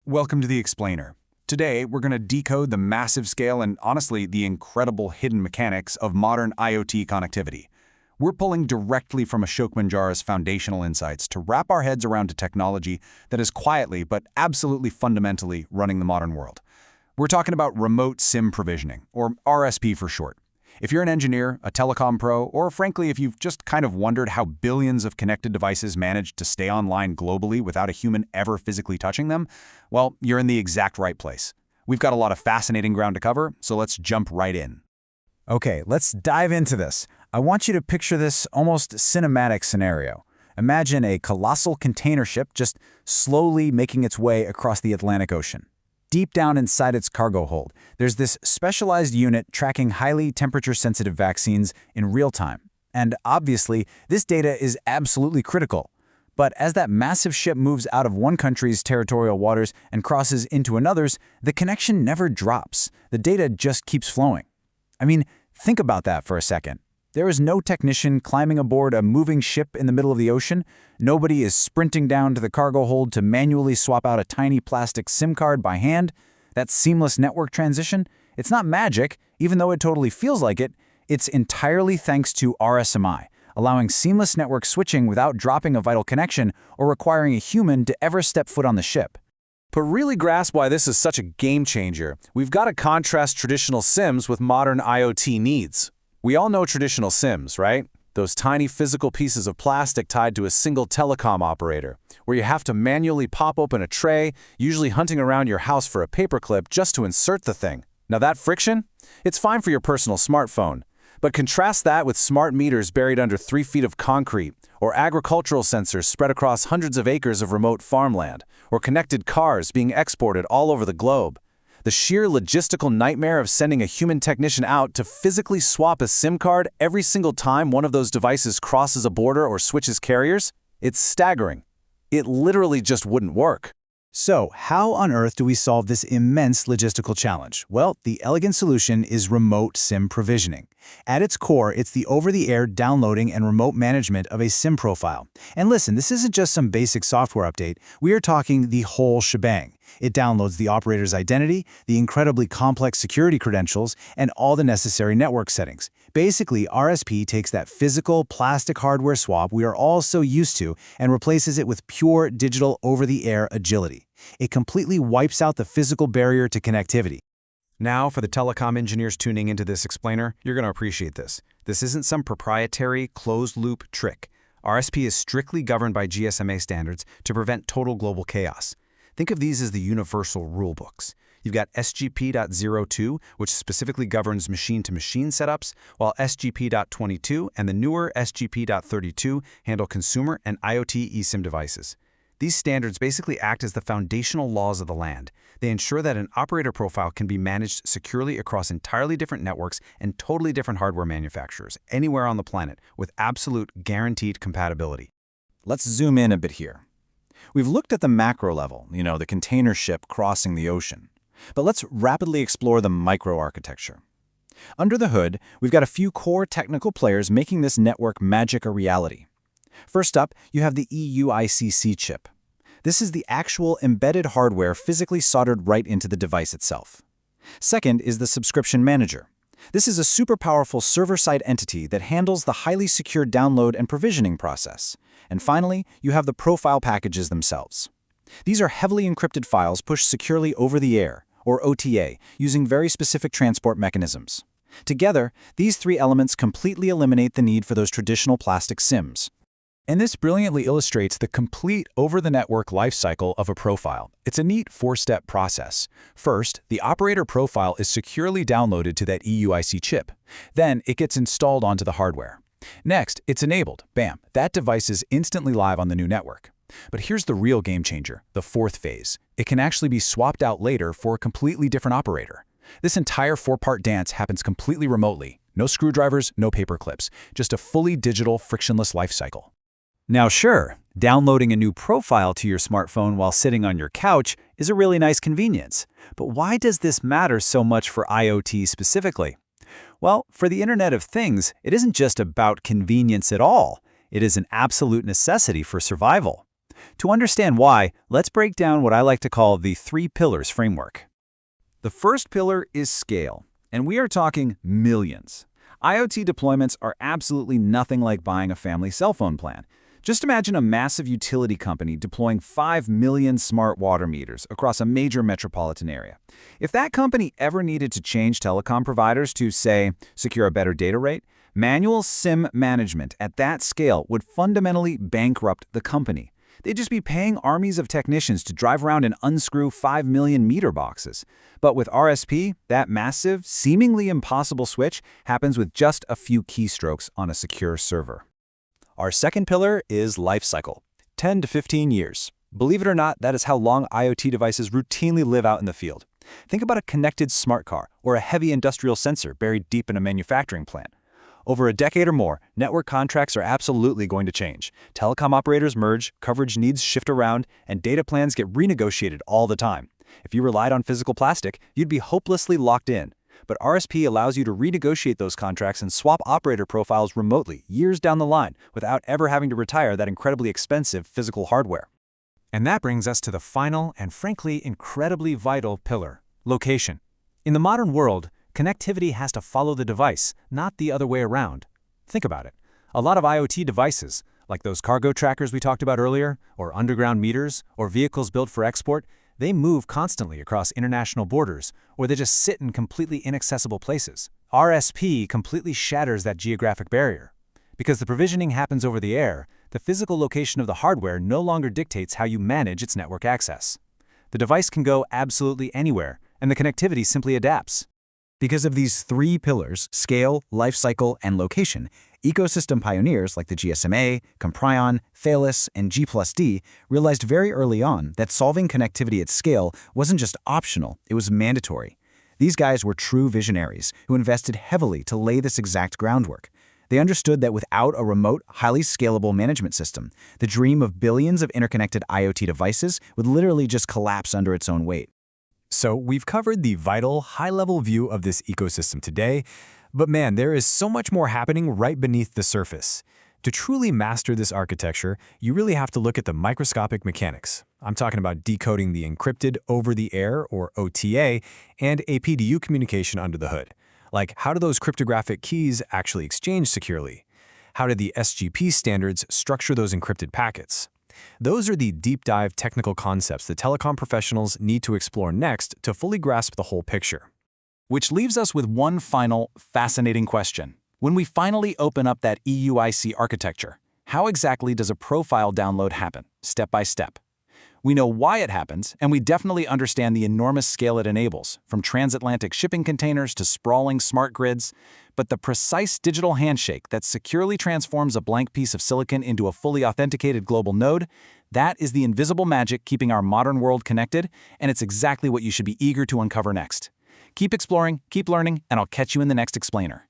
Welcome to the Explainer. Today, we're going to decode the massive scale and, honestly, the incredible hidden mechanics of modern IoT connectivity. We're pulling directly from Ashok Manjara's foundational insights to wrap our heads around a technology that is quietly but absolutely fundamentally running the modern world. We're talking about remote SIM provisioning, or RSP for short. If you're an engineer, a telecom pro, or frankly, if you've just kind of wondered how billions of connected devices manage to stay online globally without a human ever physically touching them, well, you're in the exact right place. We've got a lot of fascinating ground to cover, so let's jump right in. Okay, let's dive into this. I want you to picture this almost cinematic scenario. Imagine a colossal container ship just slowly making its way across the Atlantic Ocean. Deep down inside its cargo hold, there's this specialized unit tracking highly temperature-sensitive vaccines in real time. And obviously, this data is absolutely critical. But as that massive ship moves out of one country's territorial waters and crosses into another's, the connection never drops. The data just keeps flowing. I mean, think about that for a second. There is no technician climbing aboard a moving ship in the middle of the ocean. Nobody is sprinting down to the cargo hold to manually swap out a tiny plastic SIM card by hand. That seamless network transition, it's not magic, even though it totally feels like it. It's entirely thanks to RSMI, allowing seamless network switching without dropping a vital connection or requiring a human to ever step foot on the ship. To really grasp why this is such a game changer, we've got to contrast traditional SIMs with modern IoT needs. We all know traditional SIMs, right? Those tiny physical pieces of plastic tied to a single telecom operator, where you have to manually pop open a tray, usually hunting around your house for a paperclip just to insert the thing. Now that friction? It's fine for your personal smartphone. But contrast that with smart meters buried under 3 feet of concrete, or agricultural sensors spread across hundreds of acres of remote farmland, or connected cars being exported all over the globe. The sheer logistical nightmare of sending a human technician out to physically swap a SIM card every single time one of those devices crosses a border or switches carriers? It's staggering. It literally just wouldn't work. So, how on earth do we solve this immense logistical challenge? Well, the elegant solution is remote SIM provisioning. At its core, it's the over-the-air downloading and remote management of a SIM profile. And listen, this isn't just some basic software update. We are talking the whole shebang. It downloads the operator's identity, the incredibly complex security credentials, and all the necessary network settings. Basically, RSP takes that physical plastic hardware swap we are all so used to and replaces it with pure digital over-the-air agility. It completely wipes out the physical barrier to connectivity. Now, for the telecom engineers tuning into this explainer, you're going to appreciate this. This isn't some proprietary, closed-loop trick. RSP is strictly governed by GSMA standards to prevent total global chaos. Think of these as the universal rulebooks. You've got SGP.02, which specifically governs machine-to-machine setups, while SGP.22 and the newer SGP.32 handle consumer and IoT eSIM devices. These standards basically act as the foundational laws of the land. They ensure that an operator profile can be managed securely across entirely different networks and totally different hardware manufacturers, anywhere on the planet, with absolute guaranteed compatibility. Let's zoom in a bit here. We've looked at the macro level, the container ship crossing the ocean. But let's rapidly explore the microarchitecture. Under the hood, we've got a few core technical players making this network magic a reality. First up, you have the EUICC chip. This is the actual embedded hardware physically soldered right into the device itself. Second is the subscription manager. This is a super powerful server-side entity that handles the highly secure download and provisioning process. And finally, you have the profile packages themselves. These are heavily encrypted files pushed securely over the air, or OTA, using very specific transport mechanisms. Together, these three elements completely eliminate the need for those traditional plastic SIMs. And this brilliantly illustrates the complete over-the-network lifecycle of a profile. It's a neat four-step process. First, the operator profile is securely downloaded to that EUIC chip. Then, it gets installed onto the hardware. Next, it's enabled. Bam! That device is instantly live on the new network. But here's the real game changer, the fourth phase. It can actually be swapped out later for a completely different operator. This entire four-part dance happens completely remotely. No screwdrivers, no paper clips. Just a fully digital, frictionless lifecycle. Now sure, downloading a new profile to your smartphone while sitting on your couch is a really nice convenience. But why does this matter so much for IoT specifically? Well, for the Internet of Things, it isn't just about convenience at all. It is an absolute necessity for survival. To understand why, let's break down what I like to call the 3 pillars framework. The first pillar is scale, and we are talking millions. IoT deployments are absolutely nothing like buying a family cell phone plan. Just imagine a massive utility company deploying 5 million smart water meters across a major metropolitan area. If that company ever needed to change telecom providers to, say, secure a better data rate, manual SIM management at that scale would fundamentally bankrupt the company. They'd just be paying armies of technicians to drive around and unscrew 5 million meter boxes. But with RSP, that massive, seemingly impossible switch happens with just a few keystrokes on a secure server. Our second pillar is life cycle, 10 to 15 years. Believe it or not, that is how long IoT devices routinely live out in the field. Think about a connected smart car or a heavy industrial sensor buried deep in a manufacturing plant. Over a decade or more, network contracts are absolutely going to change. Telecom operators merge, coverage needs shift around, and data plans get renegotiated all the time. If you relied on physical plastic, you'd be hopelessly locked in. But RSP allows you to renegotiate those contracts and swap operator profiles remotely, years down the line, without ever having to retire that incredibly expensive physical hardware. And that brings us to the final and frankly incredibly vital pillar, location. In the modern world, connectivity has to follow the device, not the other way around. Think about it. A lot of IoT devices, like those cargo trackers we talked about earlier, or underground meters, or vehicles built for export, they move constantly across international borders, or they just sit in completely inaccessible places. RSP completely shatters that geographic barrier. Because the provisioning happens over the air, the physical location of the hardware no longer dictates how you manage its network access. The device can go absolutely anywhere, and the connectivity simply adapts. Because of these 3 pillars, scale, lifecycle, and location, ecosystem pioneers like the GSMA, Comprion, Thales, and G+D realized very early on that solving connectivity at scale wasn't just optional, it was mandatory. These guys were true visionaries who invested heavily to lay this exact groundwork. They understood that without a remote, highly scalable management system, the dream of billions of interconnected IoT devices would literally just collapse under its own weight. So we've covered the vital, high-level view of this ecosystem today, but man, there is so much more happening right beneath the surface. To truly master this architecture, you really have to look at the microscopic mechanics. I'm talking about decoding the encrypted over-the-air, or OTA, and APDU communication under the hood. Like, how do those cryptographic keys actually exchange securely? How do the SGP standards structure those encrypted packets? Those are the deep-dive technical concepts that telecom professionals need to explore next to fully grasp the whole picture. Which leaves us with one final, fascinating question. When we finally open up that EUIC architecture, how exactly does a profile download happen, step by step? We know why it happens, and we definitely understand the enormous scale it enables, from transatlantic shipping containers to sprawling smart grids. But the precise digital handshake that securely transforms a blank piece of silicon into a fully authenticated global node, that is the invisible magic keeping our modern world connected, and it's exactly what you should be eager to uncover next. Keep exploring, keep learning, and I'll catch you in the next explainer.